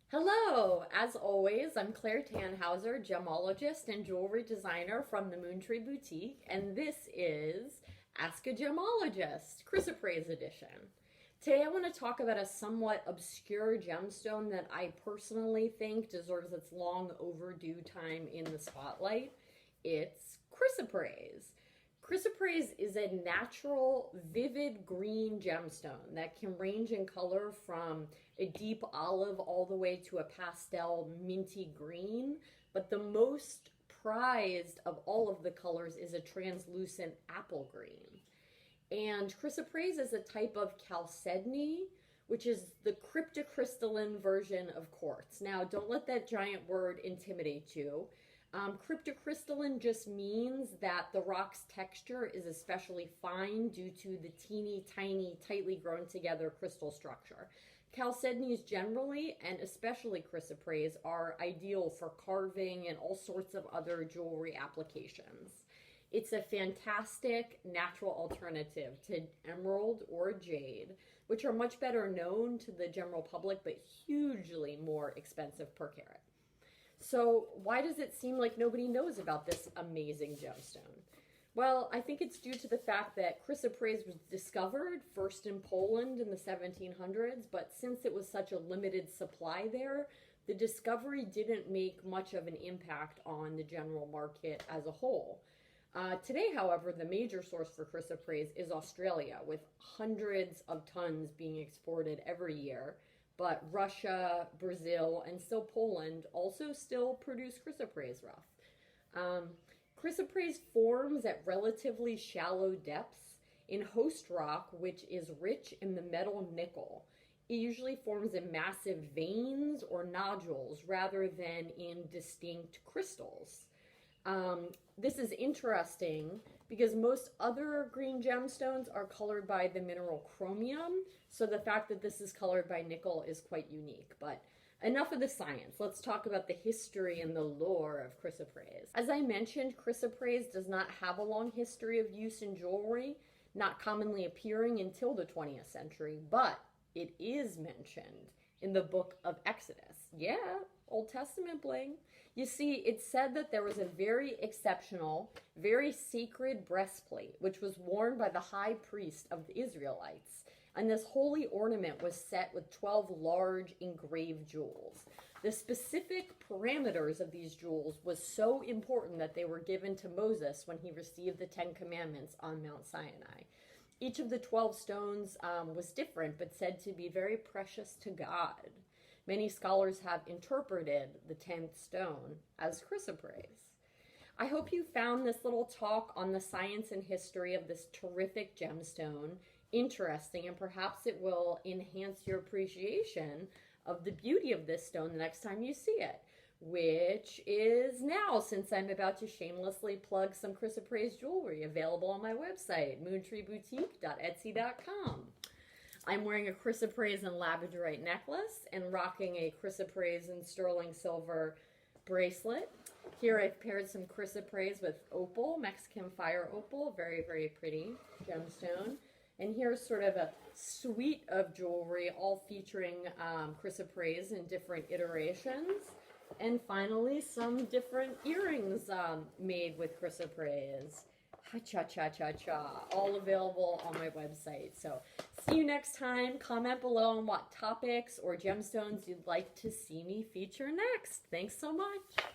Hello! As always, I'm Claire Tannhauser, gemologist and jewelry designer from the Moontree Boutique, and this is Ask a Gemologist, Chrysoprase edition. Today I want to talk about a somewhat obscure gemstone that I personally think deserves its long overdue time in the spotlight. It's chrysoprase. Chrysoprase is a natural, vivid green gemstone that can range in color from a deep olive all the way to a pastel minty green, but the most prized of all of the colors is a translucent apple green. And chrysoprase is a type of chalcedony, which is the cryptocrystalline version of quartz. Now, don't let that giant word intimidate you. Cryptocrystalline just means that the rock's texture is especially fine due to the teeny tiny, tightly grown together crystal structure. Chalcedonies generally, and especially chrysoprase, are ideal for carving and all sorts of other jewelry applications. It's a fantastic natural alternative to emerald or jade, which are much better known to the general public but hugely more expensive per carat. So why does it seem like nobody knows about this amazing gemstone? Well, I think it's due to the fact that chrysoprase was discovered first in Poland in the 1700s, but since it was such a limited supply there, the discovery didn't make much of an impact on the general market as a whole. Today, however, the major source for chrysoprase is Australia, with hundreds of tons being exported every year. But Russia, Brazil, and still Poland also still produce chrysoprase rough. Chrysoprase forms at relatively shallow depths in host rock, which is rich in the metal nickel. It usually forms in massive veins or nodules rather than in distinct crystals. This is interesting because most other green gemstones are colored by the mineral chromium, so the fact that this is colored by nickel is quite unique. But enough of the science. Let's talk about the history and the lore of chrysoprase. As I mentioned, chrysoprase does not have a long history of use in jewelry, not commonly appearing until the 20th century, but it is mentioned in the book of Exodus. Yeah, Old Testament bling. You see, it's said that there was a very exceptional, very sacred breastplate, which was worn by the high priest of the Israelites. And this holy ornament was set with 12 large engraved jewels. The specific parameters of these jewels was so important that they were given to Moses when he received the 10 Commandments on Mount Sinai. Each of the 12 stones was different, but said to be very precious to God. Many scholars have interpreted the 10th stone as chrysoprase. I hope you found this little talk on the science and history of this terrific gemstone interesting, and perhaps it will enhance your appreciation of the beauty of this stone the next time you see it, which is now, since I'm about to shamelessly plug some chrysoprase jewelry available on my website, moontreeboutique.etsy.com. I'm wearing a chrysoprase and labradorite necklace and rocking a chrysoprase and sterling silver bracelet. Here I've paired some chrysoprase with opal, Mexican fire opal, very, very pretty gemstone. And here's sort of a suite of jewelry, all featuring chrysoprase in different iterations. And finally, some different earrings made with chrysoprase. Ha-cha-cha-cha-cha. All available on my website. So see you next time. Comment below on what topics or gemstones you'd like to see me feature next. Thanks so much.